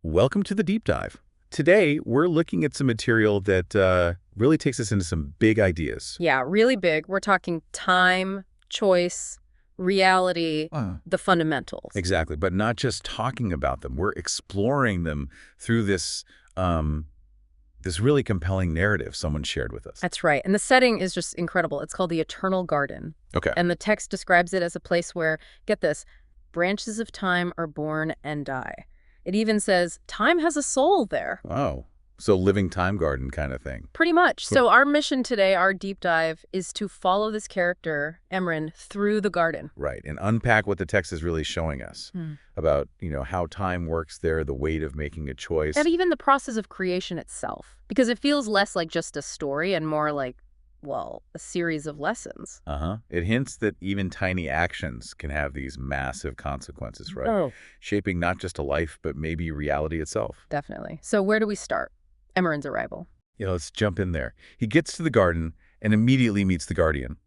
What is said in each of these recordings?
welcome to the deep dive. Today, we're looking at some material that really takes us into some big ideas. Yeah, really big. We're talking time, choice, reality, the fundamentals. Exactly, but not just talking about them. We're exploring them through this really compelling narrative someone shared with us. That's right. And the setting is just incredible. It's called the Eternal Garden. Okay. And the text describes it as a place where, get this, branches of time are born and die. It even says time has a soul there. Oh, so living time garden kind of thing. Pretty much. So our mission today, our deep dive, is to follow this character, Emeran, through the garden. Right, and unpack what the text is really showing us about, how time works there, the weight of making a choice. And even the process of creation itself. Because it feels less like just a story and more like, well, a series of lessons. It hints that even tiny actions can have these massive consequences, right? Oh. Shaping not just a life, but maybe reality itself. Definitely. So where do we start? Emeran's arrival. Let's jump in there. He gets to the garden and immediately meets the guardian,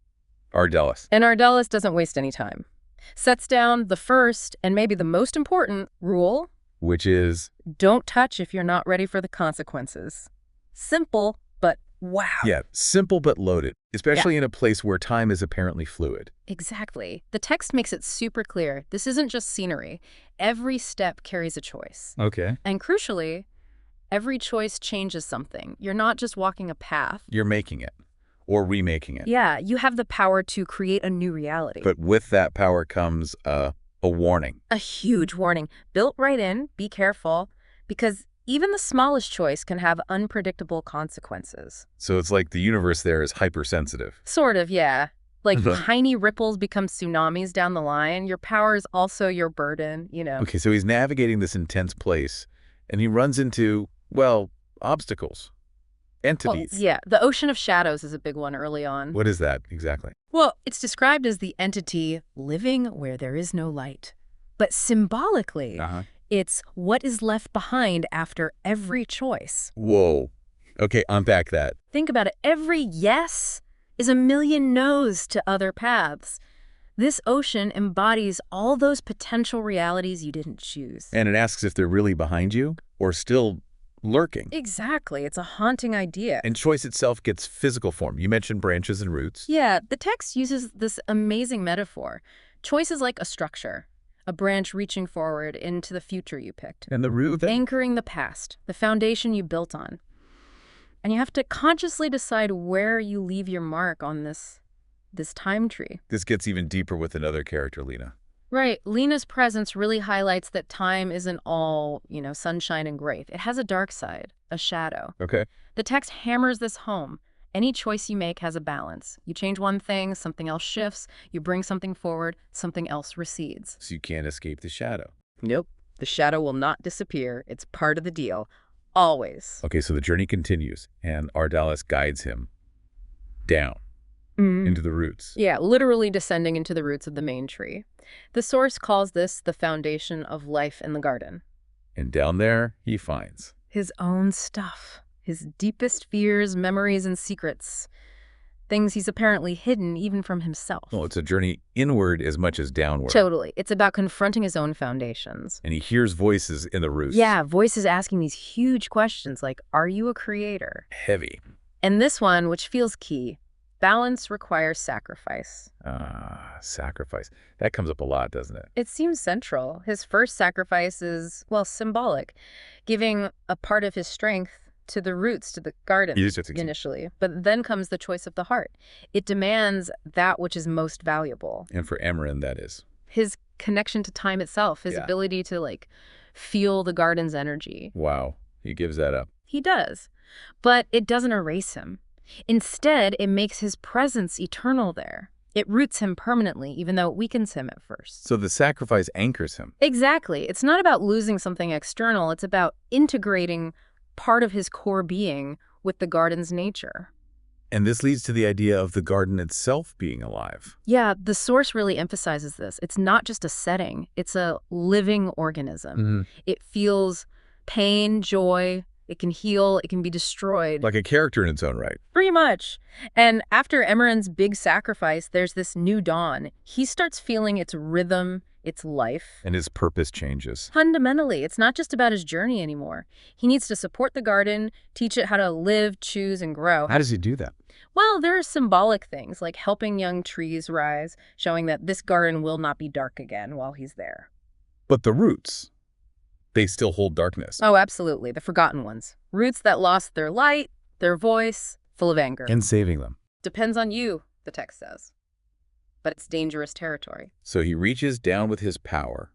Ardellis. And Ardellis doesn't waste any time. Sets down the first, and maybe the most important, rule. Which is? Don't touch if you're not ready for the consequences. Simple, but wow. Yeah, simple but loaded, especially in a place where time is apparently fluid. Exactly. The text makes it super clear. This isn't just scenery. Every step carries a choice. Okay. And crucially, every choice changes something. You're not just walking a path. You're making it or remaking it. Yeah, you have the power to create a new reality. But with that power comes a warning. A huge warning. Built right in, be careful, because even the smallest choice can have unpredictable consequences. So it's like the universe there is hypersensitive. Sort of, yeah. Like tiny ripples become tsunamis down the line. Your power is also your burden, Okay, so he's navigating this intense place, and he runs into, well, obstacles, entities. Well, yeah, the ocean of shadows is a big one early on. What is that exactly? Well, it's described as the entity living where there is no light. But symbolically, it's what is left behind after every choice. Whoa. Okay, unpack that. Think about it. Every yes is a million no's to other paths. This ocean embodies all those potential realities you didn't choose. And it asks if they're really behind you or still lurking. Exactly. It's a haunting idea. And choice itself gets physical form. You mentioned branches and roots. Yeah, the text uses this amazing metaphor. Choice is like a structure, a branch reaching forward into the future you picked. And the root? Anchoring the past, the foundation you built on. And you have to consciously decide where you leave your mark on this time tree. This gets even deeper with another character, Lena. Right. Lena's presence really highlights that time isn't all, sunshine and grace. It has a dark side, a shadow. Okay. The text hammers this home. Any choice you make has a balance. You change one thing, something else shifts. You bring something forward, something else recedes. So you can't escape the shadow. Nope. The shadow will not disappear. It's part of the deal. Always. Okay, so the journey continues, and Ardellis guides him down into the roots. Yeah, literally descending into the roots of the main tree. The source calls this the foundation of life in the garden. And down there, he finds his own stuff. His deepest fears, memories, and secrets. Things he's apparently hidden even from himself. Well, it's a journey inward as much as downward. Totally. It's about confronting his own foundations. And he hears voices in the roots. Yeah, voices asking these huge questions like, are you a creator? Heavy. And this one, which feels key, balance requires sacrifice. Sacrifice. That comes up a lot, doesn't it? It seems central. His first sacrifice is, well, symbolic, giving a part of his strength to the roots, to the garden initially. But then comes the choice of the heart. It demands that which is most valuable. And for Emeran, that is? His connection to time itself, his ability to, feel the garden's energy. Wow. He gives that up. He does. But it doesn't erase him. Instead, it makes his presence eternal there. It roots him permanently, even though it weakens him at first. So the sacrifice anchors him. Exactly. It's not about losing something external. It's about integrating part of his core being with the garden's nature. And this leads to the idea of the garden itself being alive. Yeah, the source really emphasizes this. It's not just a setting. It's a living organism. It feels pain, joy. It can heal. It can be destroyed. Like a character in its own right. Pretty much. And after Emeran's big sacrifice, there's this new dawn. He starts feeling its rhythm, its life. And his purpose changes. Fundamentally, it's not just about his journey anymore. He needs to support the garden, teach it how to live, choose, and grow. How does he do that? Well, there are symbolic things like helping young trees rise, showing that this garden will not be dark again while he's there. But the roots, they still hold darkness. Oh, absolutely. The forgotten ones. Roots that lost their light, their voice, full of anger. And saving them. Depends on you, the text says. But it's dangerous territory. So he reaches down with his power,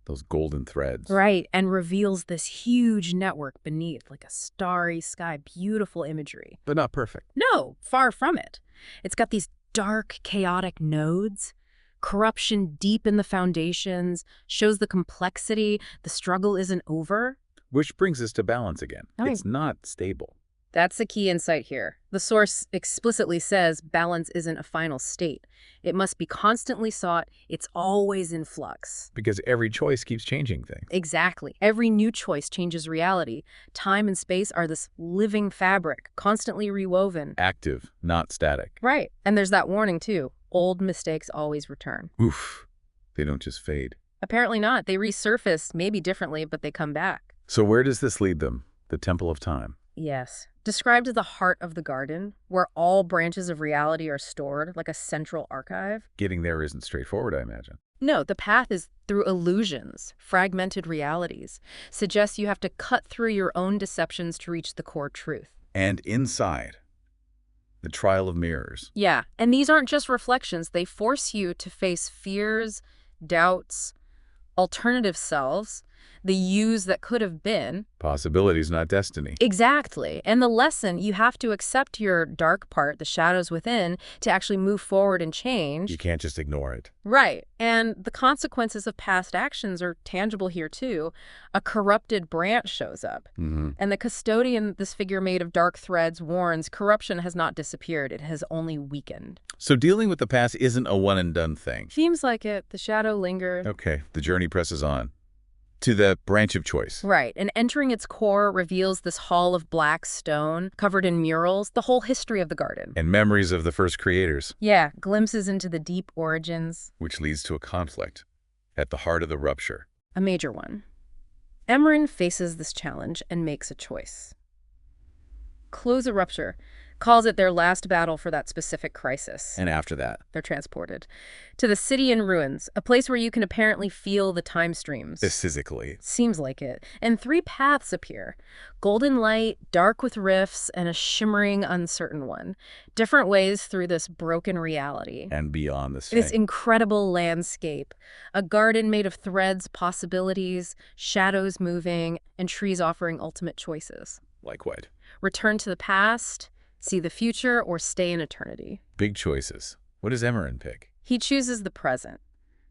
those golden threads. Right, and reveals this huge network beneath, like a starry sky, beautiful imagery. But not perfect. No, far from it. It's got these dark, chaotic nodes. Corruption deep in the foundations, shows the complexity, the struggle isn't over. Which brings us to balance again. Oh. It's not stable. That's the key insight here. The source explicitly says balance isn't a final state. It must be constantly sought. It's always in flux. Because every choice keeps changing things. Exactly. Every new choice changes reality. Time and space are this living fabric, constantly rewoven. Active, not static. Right. And there's that warning, too. Old mistakes always return. Oof. They don't just fade. Apparently not. They resurface, maybe differently, but they come back. So where does this lead them? The Temple of Time. Yes. Described as the heart of the garden, where all branches of reality are stored, like a central archive. Getting there isn't straightforward, I imagine. No, the path is through illusions, fragmented realities. Suggests you have to cut through your own deceptions to reach the core truth. And inside, the trial of mirrors. Yeah, and these aren't just reflections. They force you to face fears, doubts, alternative selves, the yous that could have been. Possibilities, not destiny. Exactly. And the lesson, you have to accept your dark part, the shadows within, to actually move forward and change. You can't just ignore it. Right. And the consequences of past actions are tangible here, too. A corrupted branch shows up. And the custodian, this figure made of dark threads, warns corruption has not disappeared. It has only weakened. So dealing with the past isn't a one-and-done thing. Seems like it. The shadow lingers. Okay, the journey presses on. To the branch of choice. Right, and entering its core reveals this hall of black stone covered in murals, the whole history of the garden. And memories of the first creators. Yeah, glimpses into the deep origins. Which leads to a conflict at the heart of the rupture. A major one. Emeran faces this challenge and makes a choice. Close a rupture. Calls it their last battle for that specific crisis. And after that? They're transported to the city in ruins, a place where you can apparently feel the time streams. Physically. Seems like it. And three paths appear. Golden light, dark with rifts, and a shimmering, uncertain one. Different ways through this broken reality. And beyond this This incredible landscape. A garden made of threads, possibilities, shadows moving, and trees offering ultimate choices. Like what? Return to the past, see the future, or stay in eternity. Big choices. What does Emeran pick? He chooses the present.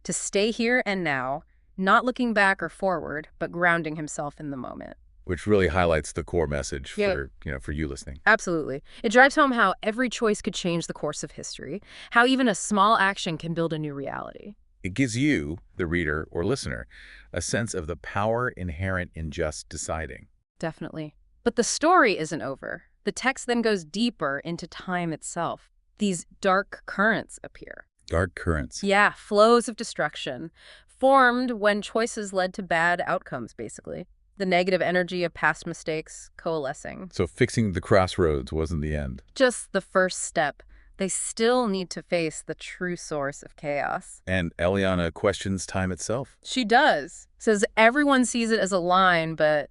To stay here and now, not looking back or forward, but grounding himself in the moment. Which really highlights the core message for you listening. Absolutely. It drives home how every choice could change the course of history, how even a small action can build a new reality. It gives you, the reader or listener, a sense of the power inherent in just deciding. Definitely. But the story isn't over. The text then goes deeper into time itself. These dark currents appear. Dark currents. Yeah, flows of destruction, formed when choices led to bad outcomes, basically. The negative energy of past mistakes coalescing. So fixing the crossroads wasn't the end. Just the first step. They still need to face the true source of chaos. And Aliana questions time itself. She does. Says everyone sees it as a line, but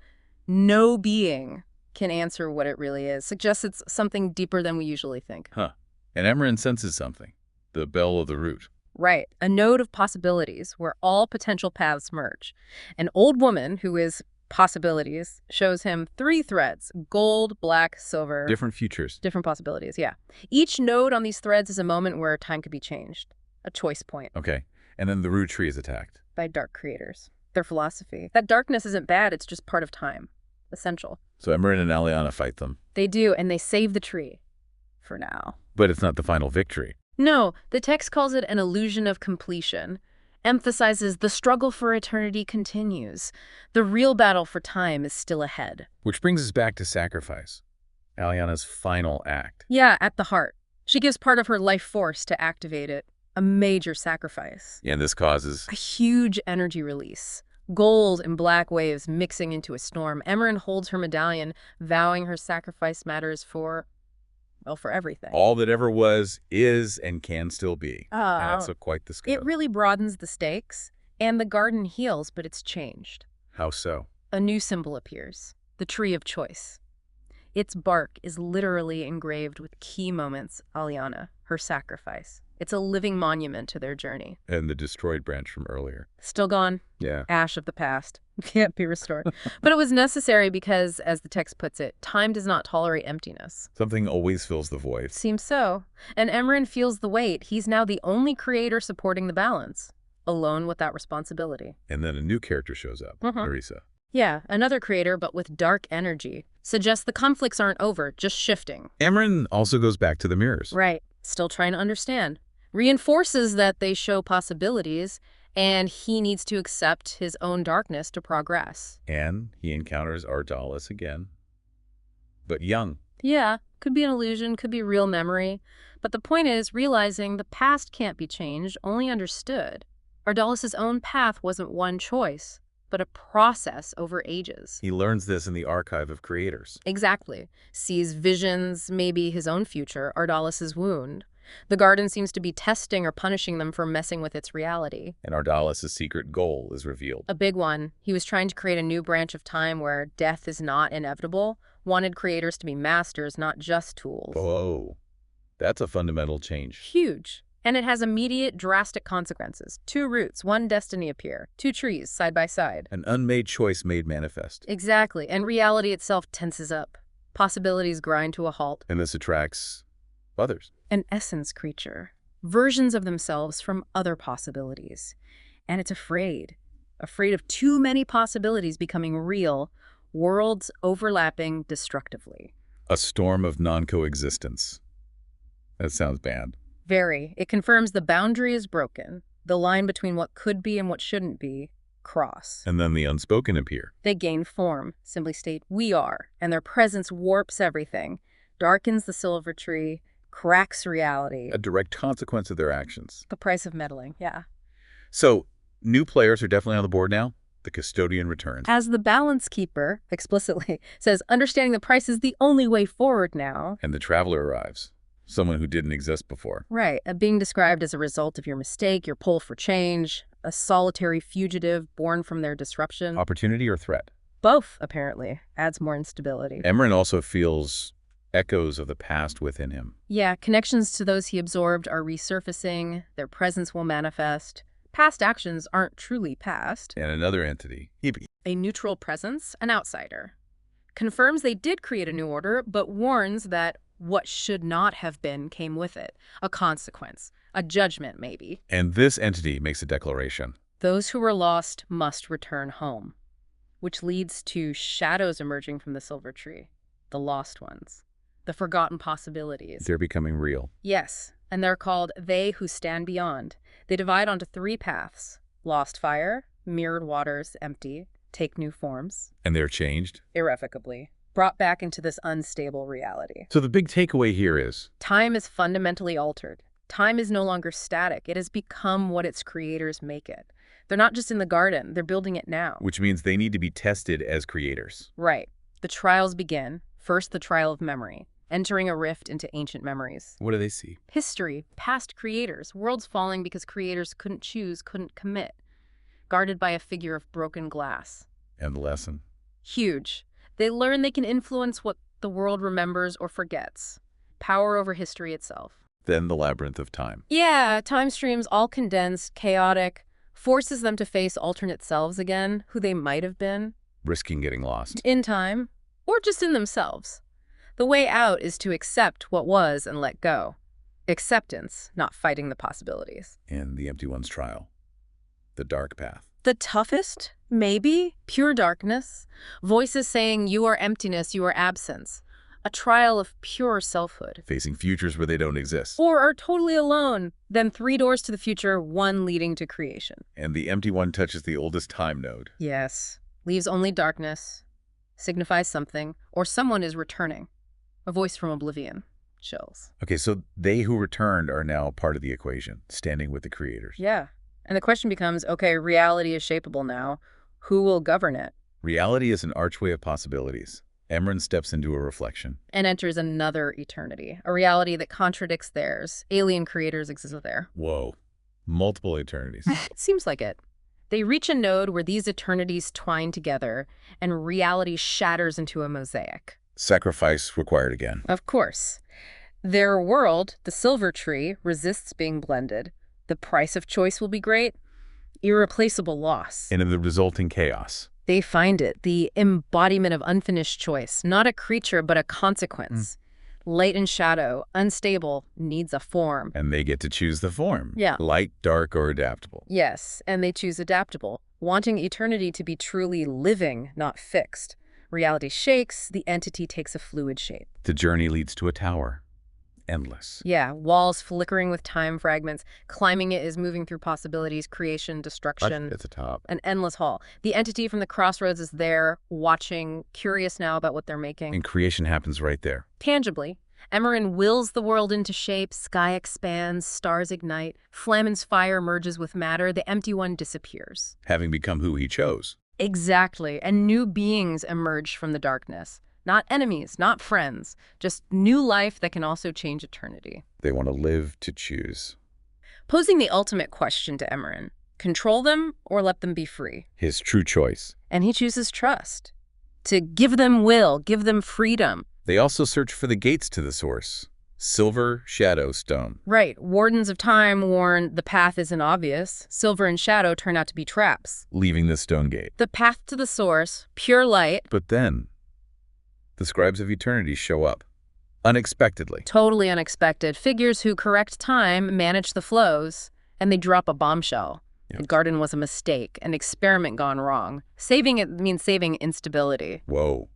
no being can answer what it really is. Suggests it's something deeper than we usually think. Huh. And Emeran senses something. The bell of the root. Right. A node of possibilities where all potential paths merge. An old woman who is possibilities shows him 3 threads: gold, black, silver. Different futures. Different possibilities, yeah. Each node on these threads is a moment where time could be changed. A choice point. Okay. And then the root tree is attacked. By dark creators. Their philosophy. That darkness isn't bad, it's just part of time. Essential. So Emeran and Aliana fight them. They do, and they save the tree. For now. But it's not the final victory. No, the text calls it an illusion of completion. Emphasizes the struggle for eternity continues. The real battle for time is still ahead. Which brings us back to sacrifice. Aliana's final act. Yeah, at the heart. She gives part of her life force to activate it. A major sacrifice. And this causes a huge energy release. Gold and black waves mixing into a storm. Emeran holds her medallion, vowing her sacrifice matters for everything. all that ever was, is, and can still be. That's quite the scope. It really broadens the stakes, and the garden heals, but it's changed. How so? A new symbol appears, the Tree of Choice. Its bark is literally engraved with key moments, Aliana, her sacrifice. It's a living monument to their journey. And the destroyed branch from earlier. Still gone. Yeah. Ash of the past. Can't be restored. But it was necessary because, as the text puts it, time does not tolerate emptiness. Something always fills the void. Seems so. And Emeran feels the weight. He's now the only creator supporting the balance, alone with that responsibility. And then a new character shows up, Arisa. Yeah, another creator, but with dark energy. Suggests the conflicts aren't over, just shifting. Emeran also goes back to the mirrors. Right. Still trying to understand. Reinforces that they show possibilities, and he needs to accept his own darkness to progress. And he encounters Ardellis again, but young. Yeah, could be an illusion, could be real memory. But the point is realizing the past can't be changed, only understood. Ardellis' own path wasn't one choice, but a process over ages. He learns this in the archive of creators. Exactly. Sees visions, maybe his own future, Ardellis' wound. The garden seems to be testing or punishing them for messing with its reality. And Ardellis' secret goal is revealed. A big one. He was trying to create a new branch of time where death is not inevitable, wanted creators to be masters, not just tools. Whoa. That's a fundamental change. Huge. And it has immediate, drastic consequences. 2 roots, 1 destiny appear. 2 trees, side by side. An unmade choice made manifest. Exactly. And reality itself tenses up. Possibilities grind to a halt. And this attracts others. An essence creature. Versions of themselves from other possibilities. And it's afraid. Afraid of too many possibilities becoming real. Worlds overlapping destructively. A storm of non-coexistence. That sounds bad. Very. It confirms the boundary is broken. The line between what could be and what shouldn't be cross. And then the unspoken appear. They gain form, simply state, we are, and their presence warps everything, darkens the silver tree, cracks reality. A direct consequence of their actions. The price of meddling, yeah. So, new players are definitely on the board now. The custodian returns. As the balance keeper, explicitly, says, understanding the price is the only way forward now. And the traveler arrives. Someone who didn't exist before. Right, a being described as a result of your mistake, your pull for change, a solitary fugitive born from their disruption. Opportunity or threat? Both, apparently. Adds more instability. Emeran also feels echoes of the past within him. Yeah, connections to those he absorbed are resurfacing, their presence will manifest. Past actions aren't truly past. And another entity. A neutral presence, an outsider. Confirms they did create a new order, but warns that what should not have been came with it. A consequence. A judgment, maybe. And this entity makes a declaration. Those who were lost must return home. Which leads to shadows emerging from the silver tree. The lost ones. The forgotten possibilities. They're becoming real. Yes, and they're called They Who Stand Beyond. They divide onto 3 paths. Lost fire, mirrored waters, empty, take new forms. And they're changed? Irrevocably. Brought back into this unstable reality. So the big takeaway here is? Time is fundamentally altered. Time is no longer static. It has become what its creators make it. They're not just in the garden, they're building it now. Which means they need to be tested as creators. Right. The trials begin. First, the trial of memory. Entering a rift into ancient memories. What do they see? History, past creators, worlds falling because creators couldn't choose, couldn't commit. Guarded by a figure of broken glass. And the lesson? Huge. They learn they can influence what the world remembers or forgets. Power over history itself. Then the labyrinth of time. Yeah, time streams all condensed, chaotic, forces them to face alternate selves again, who they might have been. Risking getting lost. In time, or just in themselves. The way out is to accept what was and let go. Acceptance, not fighting the possibilities. And the empty one's trial. The dark path. The toughest? Maybe. Pure darkness. Voices saying you are emptiness, you are absence. A trial of pure selfhood. Facing futures where they don't exist. Or are totally alone. Then 3 doors to the future, 1 leading to creation. And the empty one touches the oldest time node. Yes. Leaves only darkness. Signifies something. Or someone is returning. A voice from oblivion. Chills. Okay, so they who returned are now part of the equation, standing with the creators. Yeah. And the question becomes, okay, reality is shapeable now. Who will govern it? Reality is an archway of possibilities. Emeran steps into a reflection. And enters another eternity, a reality that contradicts theirs. Alien creators exist there. Whoa. Multiple eternities. It seems like it. They reach a node where these eternities twine together, and reality shatters into a mosaic. Sacrifice required again. Of course. Their world, the silver tree, resists being blended. The price of choice will be great. Irreplaceable loss. And in the resulting chaos. They find it, the embodiment of unfinished choice, not a creature, but a consequence. Light and shadow, unstable, needs a form. And they get to choose the form. Yeah. Light, dark, or adaptable. Yes, and they choose adaptable, wanting eternity to be truly living, not fixed. Reality shakes, the entity takes a fluid shape. The journey leads to a tower. Endless. Yeah, walls flickering with time fragments. Climbing it is moving through possibilities, creation, destruction. At the top. An endless hall. The entity from the Crossroads is there, watching, curious now about what they're making. And creation happens right there. Tangibly, Emeran wills the world into shape, sky expands, stars ignite, Flamin's fire merges with matter, the empty one disappears. Having become who he chose. Exactly, and new beings emerge from the darkness. Not enemies, not friends, just new life that can also change eternity. They want to live to choose. Posing the ultimate question to Emeran, control them or let them be free? His true choice. And he chooses trust. To give them will, give them freedom. They also search for the gates to the source. Silver, shadow, stone. Right. Wardens of time warn the path isn't obvious. Silver and shadow turn out to be traps. Leaving the stone gate. The path to the source, pure light. But then, the Scribes of Eternity show up. Unexpectedly. Totally unexpected. Figures who correct time, manage the flows, and they drop a bombshell. Yep. The garden was a mistake, an experiment gone wrong. Saving it means saving instability. Whoa.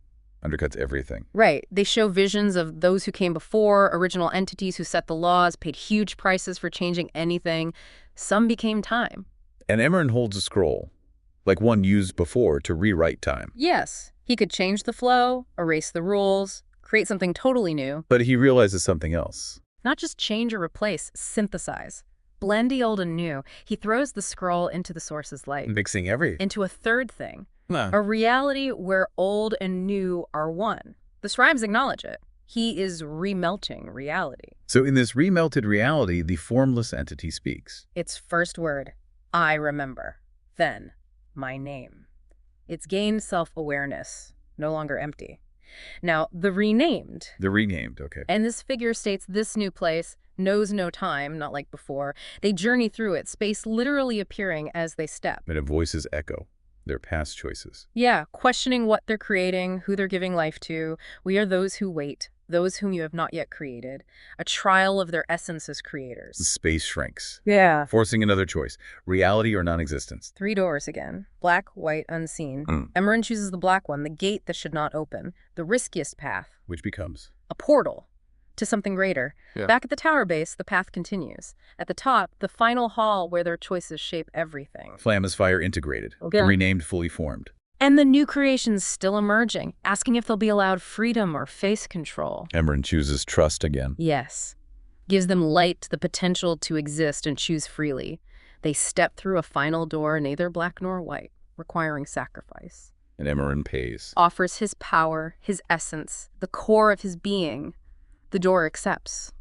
Undercuts everything. Right. They show visions of those who came before, original entities who set the laws, paid huge prices for changing anything. Some became time. And Emeran holds a scroll, like one used before to rewrite time. Yes. He could change the flow, erase the rules, create something totally new. But he realizes something else. Not just change or replace, synthesize. Blend the old and new. He throws the scroll into the source's light. Mixing everything. Into a third thing. Nah. A reality where old and new are one. The Scribes acknowledge it. He is remelting reality. So in this remelted reality, the formless entity speaks. Its first word, I remember. Then, my name. It's gained self-awareness, no longer empty. Now, the renamed. The renamed, okay. And this figure states this new place knows no time, not like before. They journey through it, space literally appearing as they step. And a voices echo their past choices. Yeah, questioning what they're creating, who they're giving life to. We are those who wait, those whom you have not yet created. A trial of their essence as creators. Space shrinks. Yeah. Forcing another choice. Reality or non-existence. 3 doors again. Black, white, unseen. Emeran chooses the black one, the gate that should not open. The riskiest path. Which becomes? A portal. To something greater. Yeah. Back at the tower base, the path continues. At the top, the final hall where their choices shape everything. Flame is fire integrated. Okay. Renamed, fully formed. And the new creations still emerging, asking if they'll be allowed freedom or face control. Emeran chooses trust again. Yes. Gives them light, the potential to exist and choose freely. They step through a final door, neither black nor white, requiring sacrifice. And Emeran pays. Offers his power, his essence, the core of his being. The door accepts,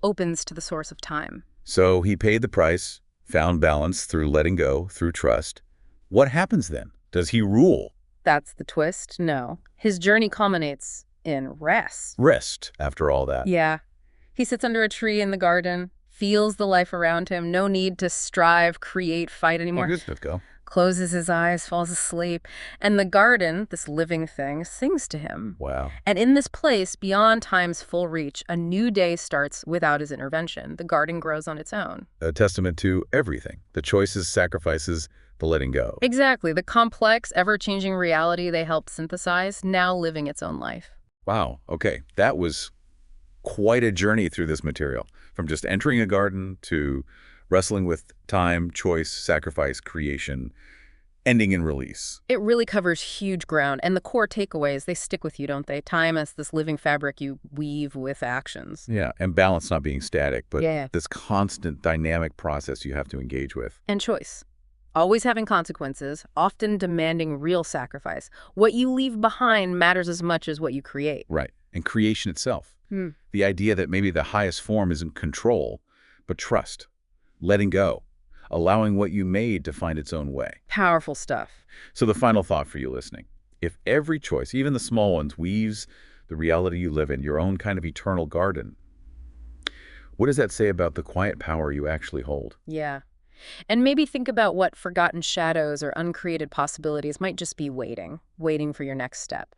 opens to the source of time. So he paid the price, found balance through letting go, through trust. What happens then? Does he rule? That's the twist. No. His journey culminates in rest. Rest after all that. Yeah. He sits under a tree in the garden, feels the life around him, no need to strive, create, fight anymore. Let's go. Closes his eyes, falls asleep, and the garden, this living thing, sings to him. Wow. And in this place, beyond time's full reach, a new day starts without his intervention. The garden grows on its own. A testament to everything. The choices, sacrifices, the letting go. Exactly. The complex, ever-changing reality they helped synthesize, now living its own life. Wow. Okay. That was quite a journey through this material. From just entering a garden to wrestling with time, choice, sacrifice, creation. ending in release. It really covers huge ground, and the core takeaways, they stick with you, don't they? Time as this living fabric you weave with actions. Yeah, and balance not being static, but Yeah. this constant dynamic process you have to engage with. And choice. Always having consequences, often demanding real sacrifice. What you leave behind matters as much as what you create. Right, and creation itself. Hmm. The idea that maybe the highest form isn't control, but trust, letting go, allowing what you made to find its own way. Powerful stuff. So the final thought for you listening, if every choice, even the small ones, weaves the reality you live in, your own kind of eternal garden, what does that say about the quiet power you actually hold? Yeah. And maybe think about what forgotten shadows or uncreated possibilities might just be waiting for your next step.